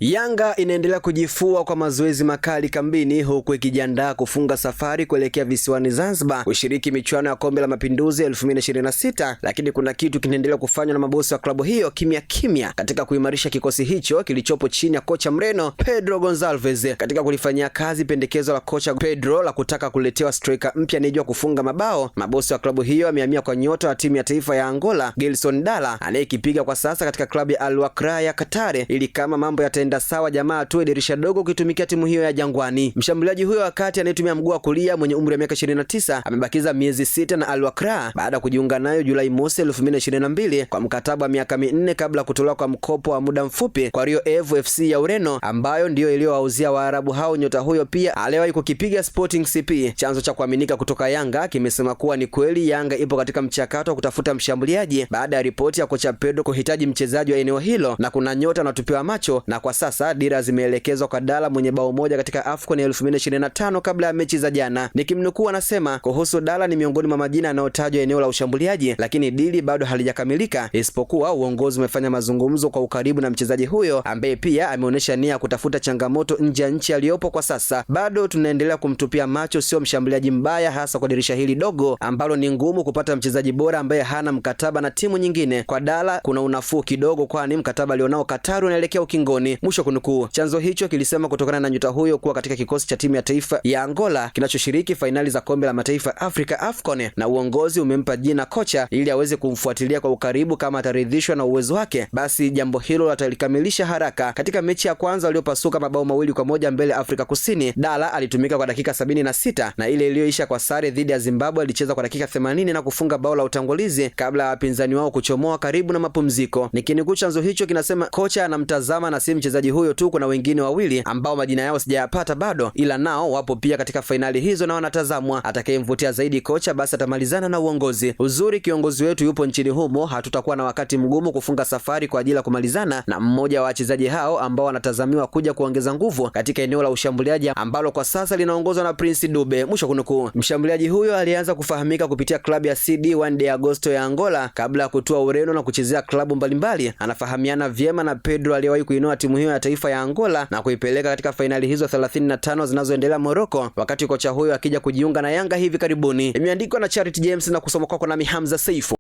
Yanga inaendelea kujifua kwa mazoezi makali kambini huku ikijiandaa kufunga safari kuelekea visiwani Zanzibar kushiriki michuano ya Kombe la Mapinduzi 2026, lakini kuna kitu kinaendelea kufanywa na mabosi wa klabu hiyo kimya kimya katika kuimarisha kikosi hicho kilichopo chini ya kocha Mreno Pedro Gonçalves. Katika kulifanyia kazi pendekezo la kocha Pedro la kutaka kuletewa striker mpya anayejua kufunga mabao, mabosi wa klabu hiyo wamehamia kwa nyota wa timu ya taifa ya Angola Gelson Dala anayekipiga kwa sasa katika klabu ya Al Wakrah ya Qatar, ili kama mambo yataenda sawa jamaa tu dirisha dogo kuitumikia timu hiyo ya Jangwani. Mshambuliaji huyo wakati anayetumia mguu wa kulia mwenye umri wa miaka 29 amebakiza miezi 6 na Al Wakrah baada ya kujiunga nayo Julai mosi 2022 kwa mkataba wa miaka 4 kabla kutolewa kwa mkopo wa muda mfupi kwa Rio Ave FC ya Ureno, ambayo ndiyo iliyowauzia Waarabu hao nyota huyo pia aliyewahi kukipiga Sporting CP. Chanzo cha kuaminika kutoka Yanga kimesema kuwa ni kweli Yanga ipo katika mchakato wa kutafuta mshambuliaji baada ya ripoti ya kocha Pedro kuhitaji mchezaji wa eneo hilo, na kuna nyota anatupiwa macho, na kwa sasa dira zimeelekezwa kwa Dala mwenye bao moja katika AFCON 2025 kabla ya mechi za jana. Nikimnukuu anasema kuhusu Dala ni miongoni mwa majina yanayotajwa eneo la ushambuliaji, lakini dili bado halijakamilika, isipokuwa uongozi umefanya mazungumzo kwa ukaribu na mchezaji huyo ambaye pia ameonyesha nia ya kutafuta changamoto nje ya nchi aliyopo kwa sasa. Bado tunaendelea kumtupia macho, sio mshambuliaji mbaya, hasa kwa dirisha hili dogo ambalo ni ngumu kupata mchezaji bora ambaye hana mkataba na timu nyingine. Kwa Dala kuna unafuu kidogo, kwani mkataba alionao Qatar unaelekea ukingoni. Mwisho kunukuu. Chanzo hicho kilisema kutokana na nyota huyo kuwa katika kikosi cha timu ya taifa ya Angola kinachoshiriki fainali za Kombe la Mataifa Afrika AFCON, na uongozi umempa jina kocha ili aweze kumfuatilia kwa ukaribu. Kama ataridhishwa na uwezo wake, basi jambo hilo atalikamilisha haraka. Katika mechi ya kwanza waliopasuka mabao 2-1 mbele Afrika Kusini, Dala alitumika kwa dakika 76 na ile iliyoisha kwa sare dhidi ya Zimbabwe alicheza kwa dakika 80 na kufunga bao la utangulizi kabla ya wapinzani wao kuchomoa karibu na mapumziko. Nikinukuu chanzo hicho kinasema kocha anamtazama na si mchezaji huyo tu, kuna wengine wawili ambao majina yao sijayapata bado, ila nao wapo pia katika fainali hizo na wanatazamwa. Atakayemvutia zaidi kocha basi atamalizana na uongozi. Uzuri kiongozi wetu yupo nchini humo, hatutakuwa na wakati mgumu kufunga safari kwa ajili ya kumalizana na mmoja wa wachezaji hao ambao wanatazamiwa kuja kuongeza nguvu katika eneo la ushambuliaji ambalo kwa sasa linaongozwa na Prince Dube. Mwisho kunukuu. Mshambuliaji huyo alianza kufahamika kupitia klabu ya CD One de Agosto ya Angola kabla ya kutua Ureno na kuchezea klabu mbalimbali. Anafahamiana vyema na Pedro aliyewahi kuinua timu hiyo ya taifa ya Angola na kuipeleka katika fainali hizo 35 zinazoendelea Morocco, wakati kocha huyo akija kujiunga na Yanga hivi karibuni. Imeandikwa na Charity James na kusoma kwako nami Hamza Saifu.